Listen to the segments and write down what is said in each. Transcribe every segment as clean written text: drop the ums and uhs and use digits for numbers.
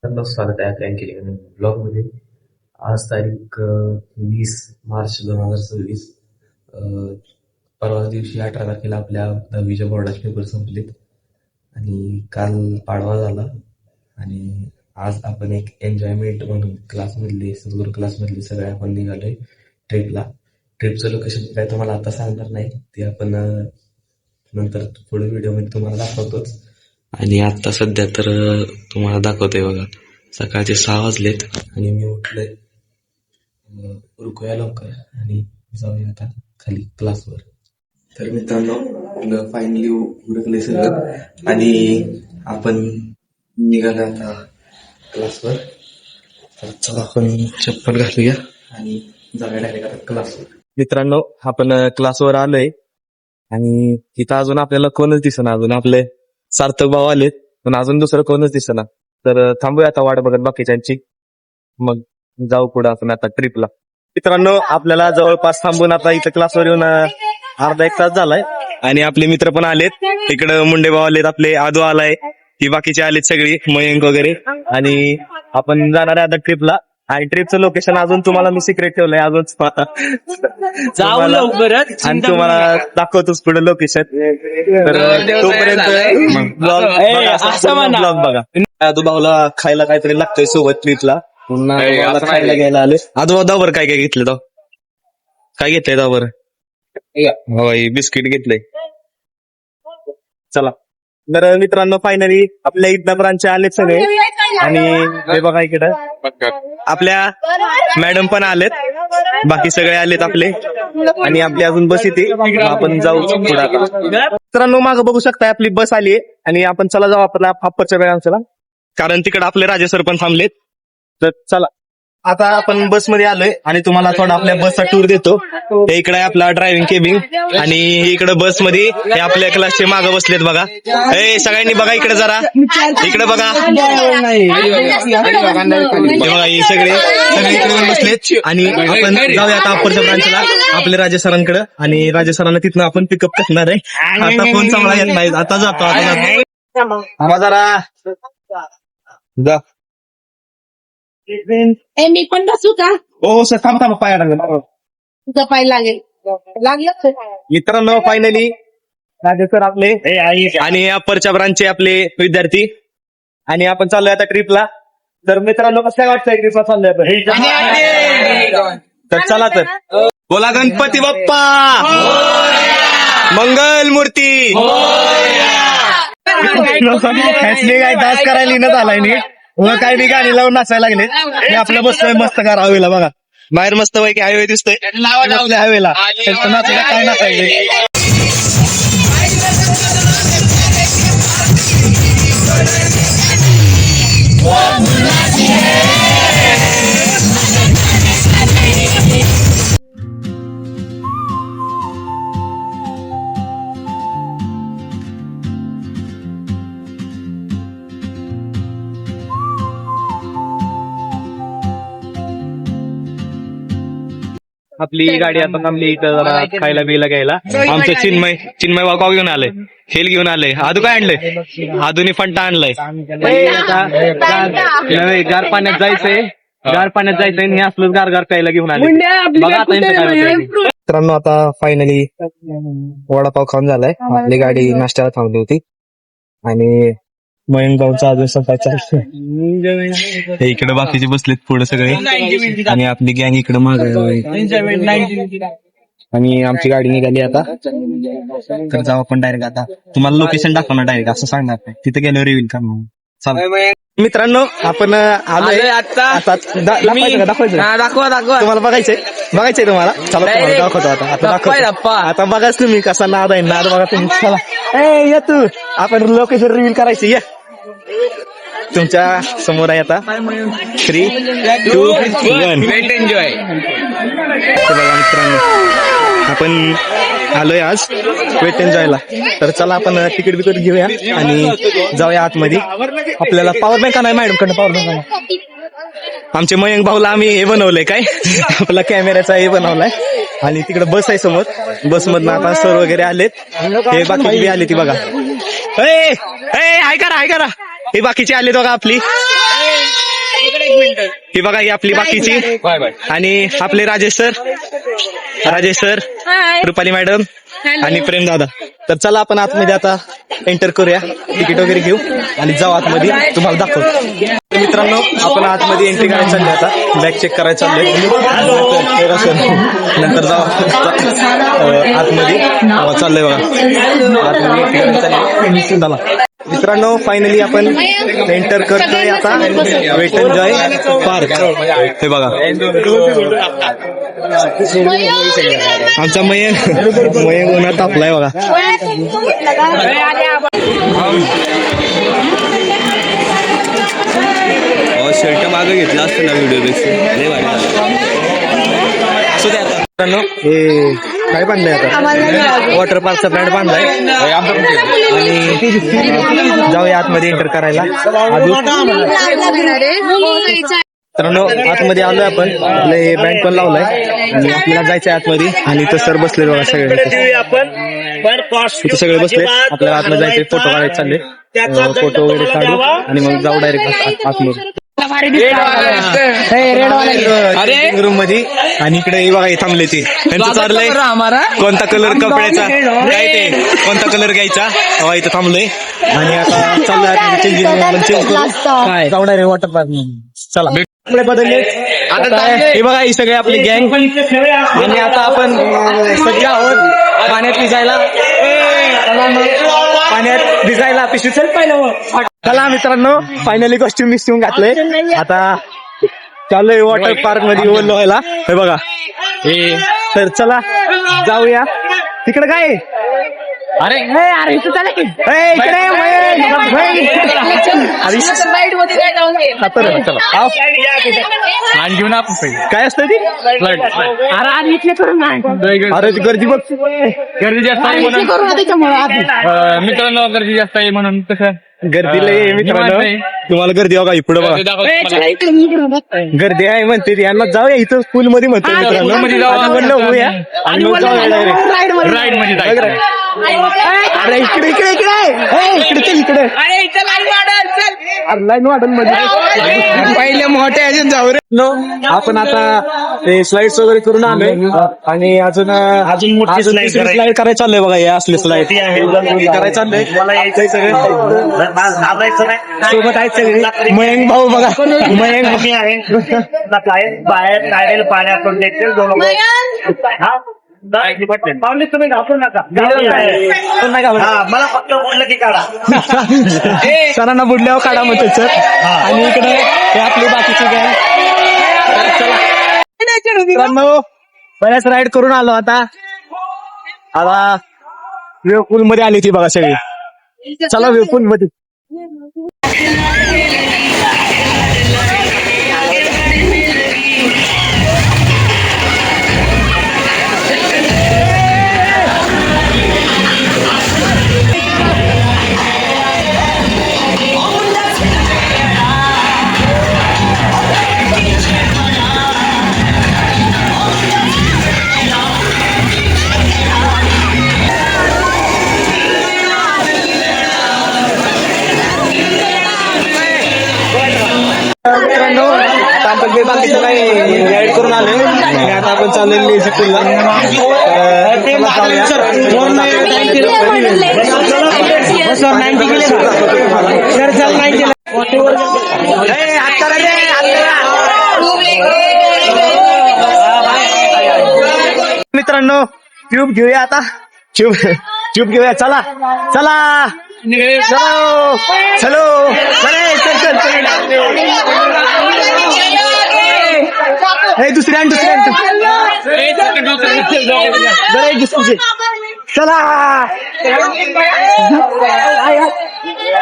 सर्वांचं स्वागत आहे आपल्या केलेल्या ब्लॉग मध्ये. आज तारीख 20 मार्च 2026. परवा दिवशी 18 तारखेला आपल्या 10वीच्या बोर्डाचे पेपर संपलेत आणि काल पाडवा झाला. आणि आज आपण एक एन्जॉयमेंट म्हणून क्लासमधले सदगुरू क्लासमधले सगळे आपण निघालोय ट्रिपला. ट्रिपचं लोकेशन काय तुम्हाला आता सांगणार नाही, ते आपण नंतर पुढे व्हिडिओमध्ये तुम्हाला दाखवतोच. आणि आता सध्या तर तुम्हाला दाखवतोय बघा, सकाळचे 6 वाजलेत आणि मी उठलोय. रुकूया लवकर आणि जाऊया आता खाली क्लासवर. तर मित्रांनो, फायनली उरकले सगळं आणि आपण निघालो आता क्लासवर. तर चला आपण चप्पल घालूया आणि जाऊया डायरेक्ट आता क्लासवर. मित्रांनो, आपण क्लासवर आलोय आणि तिथं अजून आपल्याला कोणच दिसेना. अजून आपले सार्थक भाऊ आलेत पण अजून दुसरं कोणच दिसेना. तर थांबूया आता वाट बघत बाकीच्यांची, मग जाऊ पुढे आपण आता ट्रिपला. मित्रांनो, आपल्याला जवळपास थांबून आता इथं क्लासवर येऊन अर्धा एक तास झालाय आणि आपले मित्र पण आलेत. इकडं मुंडे भाऊ आलेत, आपले आदू आलाय, ही बाकीचे आलेत सगळी, मयंक वगैरे. आणि आपण जाणार आहे आता ट्रिपला. आणि ट्रिपचं लोकेशन अजून तुम्हाला मी सिक्रेट ठेवलंय, अजून जाऊ लवकरच आणि तुम्हाला दाखवतोच पुढे लोकेशन. तर तोपर्यंत ब्लॉग बघा. आदू भाऊला खायला काहीतरी लागतंय सोबत ट्रिपला, पुन्हा खायला घ्यायला आले. आदू दावर काय काय घेतलं? तो काय घेतलंय दावर? बिस्किट घेतलंय. चला तर मित्रांनो, फायनली आपल्या इथं ब्रांच आलेत सगळे. आणि हे बघा इकडं आपल्या मॅडम पण आलेत, बाकी सगळे आलेत आपले. आणि आपली अजून बस येते, आपण जाऊ पुढे. मित्रांनो, मागं बघू शकता आपली बस आली आणि आपण चला जाऊ आपल्या फापरच्या ब्रांचला, कारण तिकडे आपले राजे सर पण थांबलेत. तर चला आता आपण बसमध्ये आलोय आणि तुम्हाला थोडा आपल्या बसचा टूर देतो. हे इकडे आपला ड्रायव्हिंग केबिन आणि इकडे बसमध्ये हे आपल्या क्लासचे मागं बसलेत बघा. हे सगळ्यांनी बघा इकडे, जरा इकडे बघा, हे बघा हे सगळे इकडे बसलेत. आणि आपण जाऊया आता अप्परच्या ब्रांचला आपल्या राजे सरांकडे. आणि राजे सरांना तिथनं आपण पिकअप करणार आहे. आता फोन चांगला येत नाही, आता जातो. आता जरा जा. मी पण बसू का? हो सर, थांब पाया लागेल, तुझा पाय लागलं. मित्रांनो, फायनली राजे सर आपले आणि अप्परच्या ब्रांचचे आपले विद्यार्थी आणि आपण चाललोय आता ट्रिपला. तर मित्रांनो, कसं काय वाटतंय ट्रिपला चाललोय? तर चला तर बोला गणपती बाप्पा मंगल मूर्ती. काय डान्स करायला न झालाय नी, काय बी गाणी लावून नाचायला लागले. हे आपलं बसतोय मस्त कार हवेला बघा, बाहेर मस्त पैकी हायवे दिसतोय हवेला. नाचायला काय नाचायचं. आपली गाडी आता थांबली इथं जरा खायला बियला घ्यायला. आमचं चिन्मय वाकाव घेऊन आलंय, हेल घेऊन आलंय. आदू काय आणलंय? आदूने फंटा आणलाय. गार पाण्यात जायचंय, आणि हे असलं गार प्यायला घेऊन आले. बघा आता मित्रांनो, आता फायनली वडापाव खाऊन झालाय. आपली गाडी नाश्त्याला थांबली होती आणि मयंक गावचा अजून सकाळचा. इकडे बाकीचे बसलेत पुढे सगळे आणि आपली गँग इकडे माग. आणि आमची गाडी निघाली आता. तर जाऊ आपण डायरेक्ट. आता तुम्हाला लोकेशन दाखवणार डायरेक्ट, असं सांगणार नाही, तिथे गेलो रिव्हील करणार. चला मित्रांनो, आपण आलोय आता. दाखवायचं तुम्हाला, बघायचंय तुम्हाला. चला तुम्हाला दाखवतो आता बघाच तुम्ही कसा नाद आहे. नाद बघा तुम्ही. चला ये तू, आपण लोकेशन रिव्हील करायची. या तुमच्या समोर आहे आता. 3, 2, 1 एन्जॉय. बघा मित्रांनो, आपण आलोय आज वेट एन्जॉयला. तर चला आपण तिकीट बिकट घेऊया आणि जाऊया आतमध्ये. आपल्याला पॉवर बँक नाही मॅडम कडनं, पॉवर बँक आमचे मयंक भाऊला आम्ही हे बनवलंय, काय आपला कॅमेऱ्याचा हे बनवलाय. आणि तिकडे बस आहे समोर, बसमधनं आता सर वगैरे आलेत. हे बाकी बी आले ती बघा. ऐका ना, हे बाकीचे आले बघा आपली. ही बघा ही आपली बाकीची आणि आपले राजेश सर रुपाली मॅडम आणि प्रेम दादा. तर चला आपण आतमध्ये आता एंटर करूया, तिकीट वगैरे घेऊ आणि जाऊ आतमध्ये, तुम्हाला दाखवतो. तर मित्रांनो आपण आतमध्ये एंट्री करायला चाललोय, आता बॅग चेक करायला चाललोय, नंतर जाऊ आतमध्ये चाललोय बघा, आतमध्ये एंट्री करायला चाललोय. चला मित्रांनो फायनली आपण एंटर करतोय आता वेट एन्जॉय पार्क. हे बघा आमचा मयंक उन्हात तापलाय बघा. शर्ट मागं घेतला असतं ना व्हिडिओ पेक्षा. मित्रांनो हे काय बांधलंय आता, वॉटर पार्कचा ब्रँड बांधलाय आणि जाऊया आतमध्ये एंटर करायला. मित्रांनो आतमध्ये आलोय आपण, आपले बँड पण लावलाय आणि आपल्याला जायचंय आतमध्ये. आणि इथं सर बसले बघा सगळे, इथं सगळे बसले, आपल्याला आतमध्ये जायचंय, फोटो काढायचे चालले, फोटो वगैरे काढू आणि मग जाऊ डायरेक्ट आतमध्ये रूम मध्ये. आणि इकडे बघा थांबले ते, त्यांचं चाललंय कोणता कलर कपड्याचा काय ते, कोणता कलर घ्यायचा, इथं थांबलोय आणि आता चाललंय जाऊ डायरेक्ट वॉटर पार्क. चला कपडे बदलले आता, हे बघा ही सगळे आपली गँग आणि आता आपण सगळे आहोत पाण्यात भिजायला पिशवी चल पाहिलं. चला मित्रांनो फायनली कॉस्ट्युम बिस्ट्युम घातलंय, आता चाललोय वॉटर पार्क मध्ये ओव्हरलो व्हायला. हे बघा तर चला जाऊया. तिकडे काय अरे इकडे घेऊन आपण काय असतं ती, अरे गर्दी बघ, गर्दी जास्त आहे मित्रांनो, गर्दी जास्त आहे म्हणून कसं गर्दीला मित्रांनो तुम्हाला गर्दी बघा पुढे बघा गर्दी आहे म्हणते ती. यांना जाऊया इथं स्कूल मध्ये म्हणते मित्रांनो, म्हणलं होऊया आणि मग जाऊया राईड मध्ये. अरे इकडे इकडे इकडे इकडे लाईन मॉडेल मध्ये पहिले मोठे अजून जाऊ रे. आपण आता ते स्लाइड्स वगैरे करून आलोय आणि अजून स्लाइड करायला चाललंय बघा, हे असले स्लाइड करायला चाललंय. मला यायचंय सगळे सोबत आहेत सगळे. मयंक भाऊ बघा, मयंक आहे बाहेर काढेल पाण्यातून देखील पावले तुम्ही घाबरू नका, मला फक्त बोललं की काढा. सरांना बुडल्यावर काढा म्हणतो सर. आणि इकडे हे आपली बाकीची गँग. बऱ्याच राईड करून आलो आता वेव पूल मध्ये आली ती बघा सगळी. चला वेव पूल मध्ये. मित्रांनो आपण बाकीचं काही राईड करून आले आणि आता आपण चाललेलो लेझी पूलला. मित्रांनो ट्यूब घेऊया आता, ट्यूब घेऊया. चला चला चलो चलो हे दुसऱ्या चला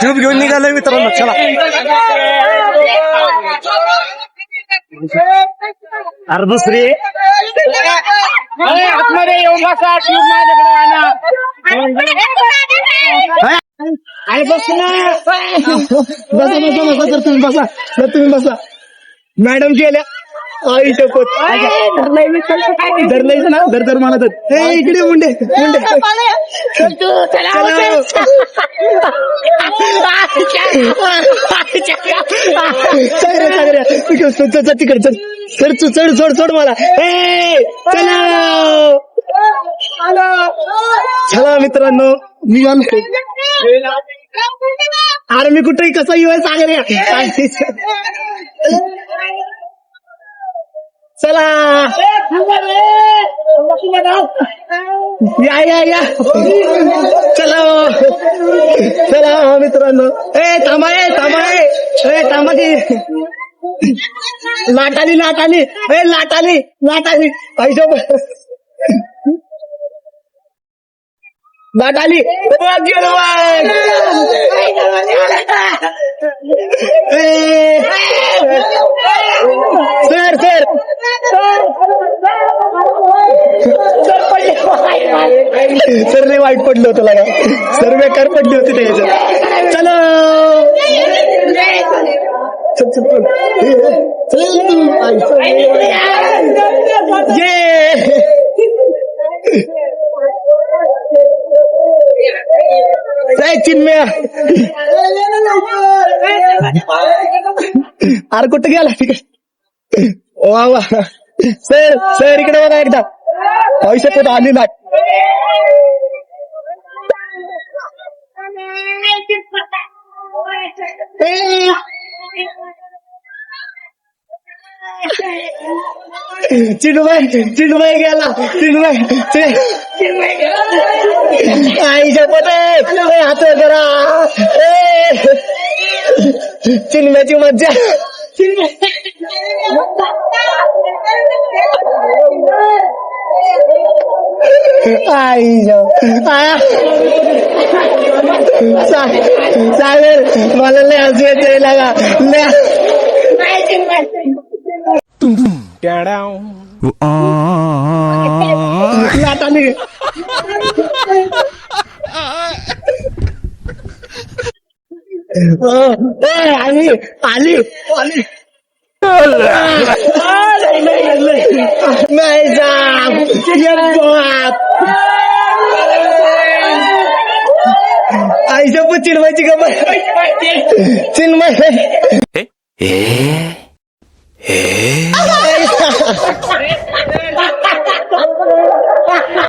ट्यूब घेऊन निघालोय मित्रांनो. चला अरे दुसरी आतमध्ये येऊन बसा, ट्यूब माझ्याकडे आणा. तुम्ही बसा मॅडम गेल्या आई शपथ धरलंय ना, धर मला तर इकडे मुंडे तिकडे चढ मला चला मित्रांनो मी आलो अरे मी कुठेही कसं येऊ सागर चला या चला मित्रांनो थांबा की लाटाली पैसे लाटाली सर लय वाईट पडलं होतं लागा सर बेकार पडली होती त्याच्यात चलो चिन्मय अरे कुठं गेला वा वा सर इकडे बघा एकदा पैसे कुठं आली ना चिन्मय गेला आईच्या पते हात करा चिन्मयाची मज्जा सागर मला लय हसू येते लागा लाटाली आली नाही आईच्या पण चिन्मयची गमत चिन्मय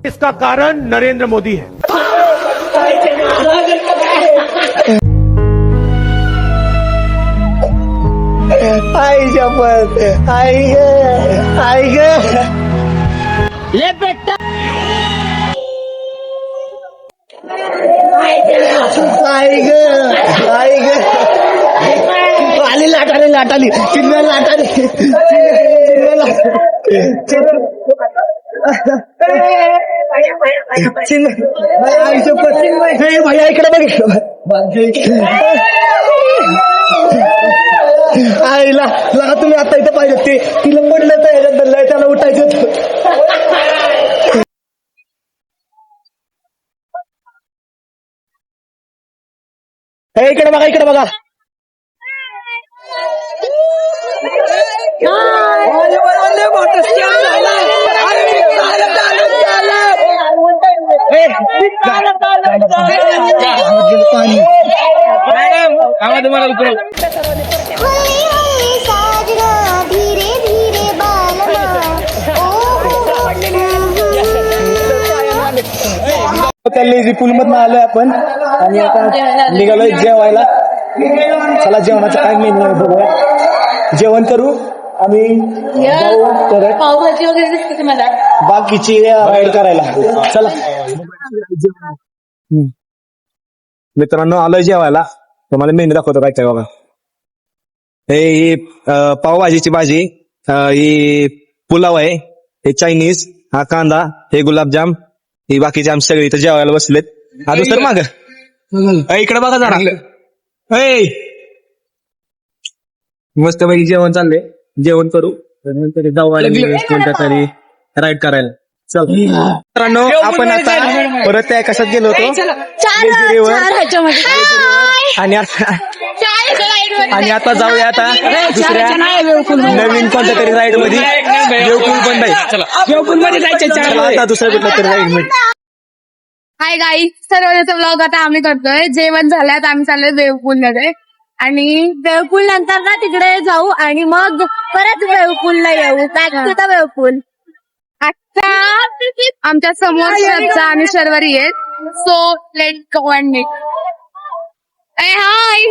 इसका कारण नरेंद्र मोदी है। आई शपथ आई ग ले बेटा आई ग आली लाटाली चिन्मय लाटाली आई शपथ भैया इकडे बघितलं आईला लगा तुम्ही आता इथं पाहिजे ते तिला पडलं तर ह्याच्यात दल्लाय त्याला उठायचं होतं इकडे बघा पाणी धीरे धीरे त्या पूल मधून आलोय आपण आणि आता निघालोय जेवायला चला जेवणाचा काय मेन्यू बघूया जेवण करू आणि पावभाजी वगैरे दिसते मला बाकीची राईड करायला चला मित्रांनो आलोय जेवायला तुम्हाला मेन्यू दाखवतो काय काय बघा हे पावभाजीची भाजी ही पुलाव आहे हे चायनीज हा कांदा हे गुलाबजाम ही बाकीचे आमचे सगळे इथं जेवायला बसलेत हा दुसरं माग इकडे बघा जरा मस्त पैकी जेवण चाललंय जेवण करू नंतर जाऊ कोणत्या तरी राईड करायला चल मित्रांनो आपण आता परत त्या कशात गेलो होतो आणि आता जाऊया आता दुसऱ्या नवीन कोणत्या तरी राईड मध्ये देवपूल पण नाही आता दुसऱ्या कुठल्या तरी राईड मध्ये हाय गाई सर्वांचा ब्लॉग आता आम्ही करतोय. जेवण झालं आता आम्ही चाललोय वेवपूल मध्ये आणि वेवपूल नंतर ना तिकडे जाऊ आणि मग परत वेवपूलला येऊ. Back to the wave pool. आता आमच्या समोर श्रद्धा आणि शर्वरी आहेत. So let go and meet. Hi hi.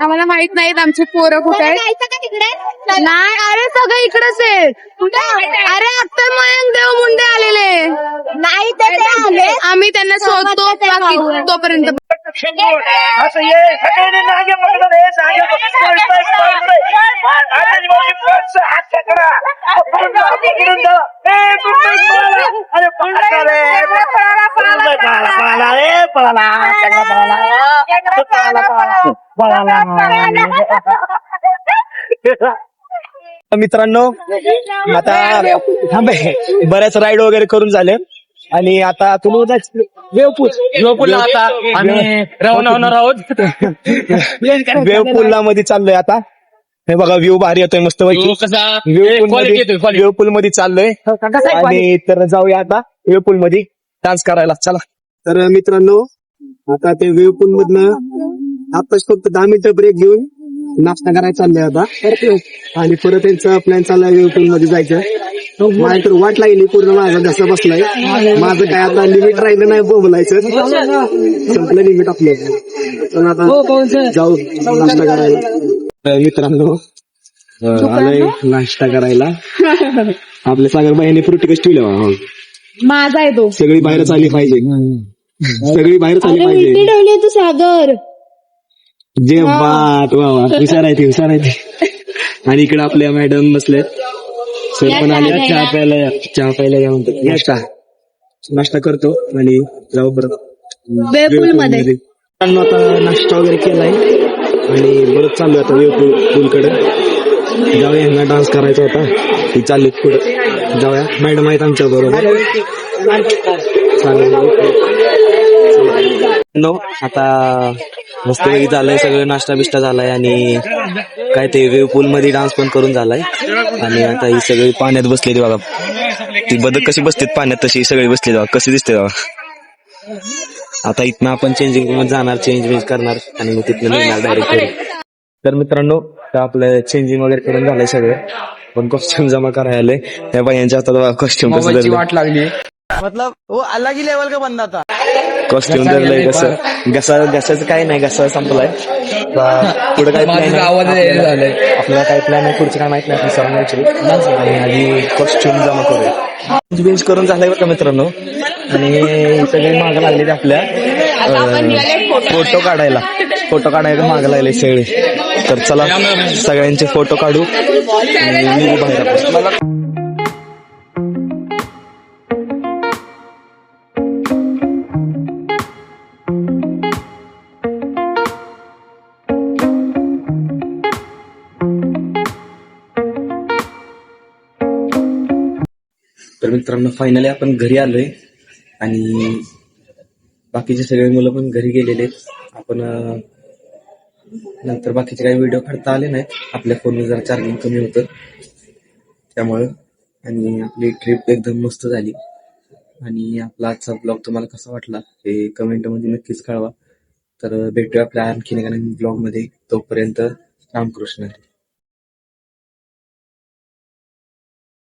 आम्हाला माहित नाहीत आमची पोरं कुठे आहेत. नाही अरे सगळे इकडेच आहेत. अरे अख्तर मयंक देव मुंडे आलेले नाही तर ते आले. आम्ही त्यांना शोधतो बाकी तोपर्यंत. मित्रांनो आता बऱ्याच राईड वगैरे करून झाले आणि आता तुम्ही जायचं वेवपूलला आता आम्ही रवाना होणार आहोत. वेवपूलला मध्ये चाललोय आता. हे बघा व्ह्यू भारी येतोय मस्त पैकी. कसा क्वालिटी येतोय क्वालिटी. वेवपूल मध्ये चाललोय आणि तर जाऊया आता वेवपूल मध्ये डान्स करायला. चला तर मित्रांनो आता ते वेवपूल मधनं आताच फक्त 10 मिनिटं ब्रेक घेऊन नाश्ता करायला चाललोय आता आणि परत त्यांचा प्लॅन चाललाय वेवपूल मध्ये जायचं. माझी तर वाट लागली पूर्ण माझा घसा बसलाय. माझं काय आता लिमिट राहिलं नाही बोलायचं. संपलं लिमिट आपलं. पण आता जाऊ नाश्ता करायला. तर मित्रांनो आलोय नाश्ता करायला. आपल्या सागर बाईने फ्रुटी कशी ठेवल्या. माझा आहे तो. सगळी बाहेरच आली पाहिजे. सगळी बाहेरच आली पाहिजे. ठेवली तू सागर. जे बात वा हुशार आहे ती. आणि इकडे आपल्या मॅडम बसल्यात. सर पण आले चहा प्यायला या म्हणतात. या चहा नाश्ता करतो आणि जाऊ परत वेवपूल मध्ये. आता नाश्ता वगैरे केलाय आणि परत चाललोय आता वेवपूल कडे. जाऊया यांना डान्स करायचा होता. ती चालली पुढे. जाऊया मॅडम आहेत आमच्या बरोबर. आता मस्तपैकी झालंय सगळं. नाश्ता बिष्टा झालाय आणि काय ते वेवपूल मध्ये डान्स पण करून झालाय. आणि आता ही सगळी पाण्यात बसलेली बघा. ती बदक कशी बसते पाण्यात तशी सगळी बसली बघा. कशी दिसते बघा. आता इथनं आपण चेंजिंग मध्ये जाणार. चेंज करणार आणि मग तिथनं निघणार डायरेक्ट. तर मित्रांनो आपलं चेंजिंग वगैरे करून झालंय सगळं. पण कॉस्ट्युम जमा करायला आले. त्या बायांच्या हातात कॉस्ट्युम कसं वाट लागली. मतलब वो अलग ही लेवल का बंदा था. कॉस्ट्युम धरलंय कसं घसाचं काय नाही. घसा संपलाय. पुढे काय प्लॅन आपल्याला काय प्लॅन आहे पुढचं काय माहित नाही. आणि आधी कॉस्ट्युम जमा करूया. चेंज करून झालंय बरं का मित्रांनो. आणि सगळे मागं लागले आपल्या फोटो काढायला मागं लागले सगळे. तर चला सगळ्यांचे फोटो काढू आणि निघू बाहेर. तर मित्रांनो फायनली आपण घरी आलोय आणि बाकीचे सगळे मुलं पण घरी गेलेले. आपण नंतर बाकीचे काही व्हिडिओ काढता आले नाहीत. आपल्या फोनवर जरा चार्जिंग कमी होतं त्यामुळं. आणि आपली ट्रिप एकदम मस्त झाली. आणि आपला आजचा ब्लॉग तुम्हाला कसा वाटला हे कमेंटमध्ये नक्कीच कळवा. तर भेटूया आपल्या आणखीन एका ब्लॉग मध्ये. तोपर्यंत रामकृष्ण.